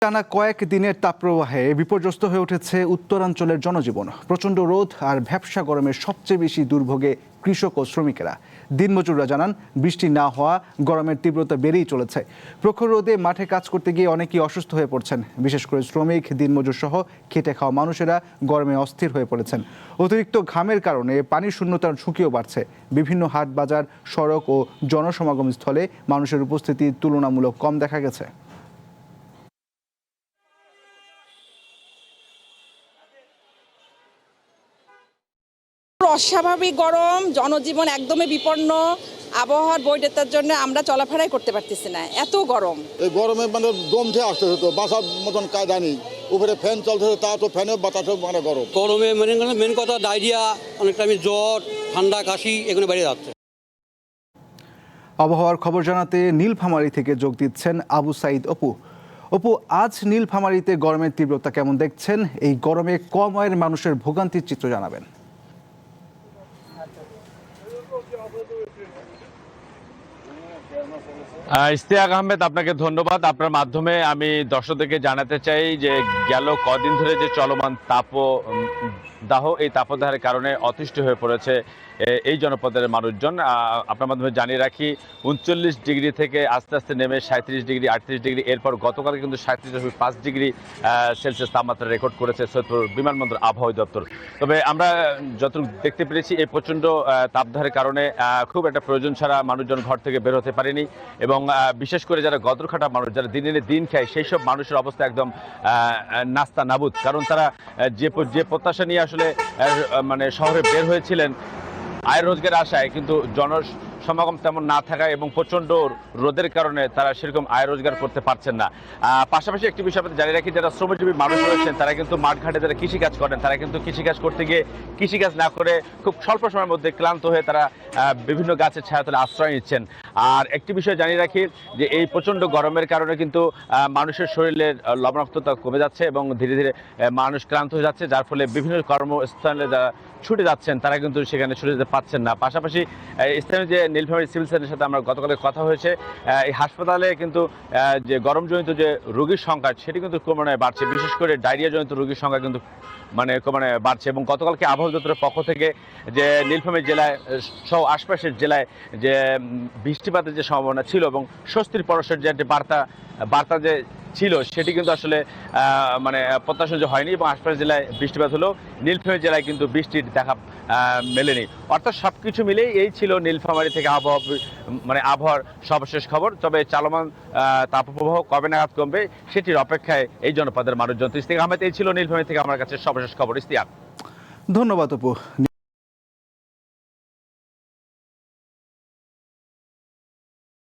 টানা কয়েক দিনের তাপপ্রবাহে বিপর্যস্ত হয়ে উঠেছে উত্তরাঞ্চলের জনজীবন। প্রচণ্ড রোদ আর ভ্যাপসা গরমে সবচেয়ে বেশি দুর্ভোগে কৃষক ও শ্রমিকেরা। দিনমজুররা জানান, বৃষ্টি না হওয়া গরমের তীব্রতা বেড়েই চলেছে। প্রখর রোদে মাঠে কাজ করতে গিয়ে অনেকেই অসুস্থ হয়ে পড়ছেন। বিশেষ করে শ্রমিক, দিনমজুর সহ খেটে খাওয়া মানুষেরা গরমে অস্থির হয়ে পড়েছেন। অতিরিক্ত ঘামের কারণে পানির শূন্যতার ঝুঁকিও বাড়ছে। বিভিন্ন হাট বাজার, সড়ক ও জনসমাগম স্থলে মানুষের উপস্থিতি তুলনামূলক কম দেখা গেছে। অস্বাভাবিক গরম, জনজীবন একদমই বিপন্ন। আবহাওয়ার বৈধতার জন্য আমরা চলাফেরাই করতে পারতেছি না, এত গরম। এই গরমে মানে দম থেকে আসতে হতো, বাসার মতন কায়দা নেই। উপরে ফ্যান চলতেছে, তা তো ফ্যানেও বাতাসেও মানে গরম। গরমে মেন কথা ডায়রিয়া, অনেকটা জ্বর, ঠান্ডা, কাশি এগুলো বেড়ে যাচ্ছে। আবহাওয়ার খবর জানাতে নীলফামারী থেকে যোগ দিচ্ছেন আবু সাইদ অপু। অপু, আজ নীলফামারীতে গরমের তীব্রতা কেমন দেখছেন? এই গরমে কম আয়ের মানুষের ভোগান্তির চিত্র জানাবেন। ইশতিয়াক আহমেদ, আপনাকে ধন্যবাদ। আপনার মাধ্যমে আমি দর্শকদেরকে জানাতে চাই যে গেল কদিন ধরে যে চলমান দাহ, এই তাপদাহের কারণে অতিষ্ঠ হয়ে পড়েছে এই জনপদের মানুষজন। আপনার মাধ্যমে জানিয়ে রাখি, ৩৯ ডিগ্রি থেকে আস্তে আস্তে নেমে ৩৭ ডিগ্রি, ৩৮ ডিগ্রি, এরপর গতকাল কিন্তু ৩৭.৫ ডিগ্রি সেলসিয়াস তাপমাত্রা রেকর্ড করেছে সৈয়দপুর বিমানবন্দর আবহাওয়া দপ্তর। তবে আমরা যতটুকু দেখতে পেরেছি, এই প্রচণ্ড তাপদাহের কারণে খুব একটা প্রয়োজন ছাড়া মানুষজন ঘর থেকে বের হতে পারেনি। এবং বিশেষ করে যারা গদরখাটা মানুষ, যারা দিন এনে দিন খায়, সেই সব মানুষের অবস্থা একদম নাস্তা নাবুদ। কারণ তারা যে প্রত্যাশা নিয়ে আসলে মানে শহরে বের হয়েছিলেন আয় রোজগারের আশায়, কিন্তু জনসমাগম তেমন না থাকায় এবং প্রচণ্ড রোদের কারণে তারা সেরকম আয় রোজগার করতে পারছেন না। পাশাপাশি একটি বিষয় আপনাদের জানিয়ে রাখি, যারা শ্রমজীবী মানুষ রয়েছেন তারা কিন্তু মাঠঘাটে যারা কৃষিকাজ করেন, তারা কিন্তু কৃষিকাজ করতে গিয়ে কৃষিকাজ না করে খুব স্বল্প সময়ের মধ্যে ক্লান্ত হয়ে তারা বিভিন্ন গাছের ছায়াতলে আশ্রয় নিচ্ছেন। আর একটি বিষয় জানিয়ে রাখি যে এই প্রচণ্ড গরমের কারণে কিন্তু মানুষের শরীরের লবণাক্ততা কমে যাচ্ছে এবং ধীরে ধীরে মানুষ ক্লান্ত হয়ে যাচ্ছে, যার ফলে বিভিন্ন কর্মস্থলে যারা ছুটে যাচ্ছেন তারা কিন্তু সেখানে ছুটে যেতে পারছেন না। পাশাপাশি স্থানীয় যে নীলফামারী সিভিল সার্জনের সাথে আমার গতকালের কথা হয়েছে, এই হাসপাতালে কিন্তু যে গরমজনিত যে রোগীর সংখ্যা সেটি কিন্তু ক্রমান্বয়ে বাড়ছে। বিশেষ করে ডায়রিয়াজনিত রোগীর সংখ্যা কিন্তু ক্রমান্বয়ে বাড়ছে। এবং গতকালকে আবহাওয়া দপ্তরের পক্ষ থেকে যে নীলফামারী জেলায় সহ আশপাশের জেলায় যে বৃষ্টিপাতের যে সম্ভাবনা ছিল এবং স্বস্তির পরশের যে একটি বার্তা যে ছিল, সেটি কিন্তু আসলে প্রত্যাশা যে হয়নি এবং আশপাশের জেলায় বৃষ্টিপাত হলেও নীলফামারী জেলায় কিন্তু বৃষ্টির দেখা মেলেনি। অর্থাৎ সবকিছু মিলেই এই ছিল নীলফামারী থেকে আবহাওয়ার সর্বশেষ খবর। তবে চলমান তাপপ্রবাহ কবে নাগাদ কমবে সেটির অপেক্ষায় এই জনপদের মানুষজন। ইশতিয়াক আহমেদ, এই ছিল নীলফামারী থেকে আমার কাছে সর্বশেষ খবর। ইশতিয়াক, ধন্যবাদ অপু।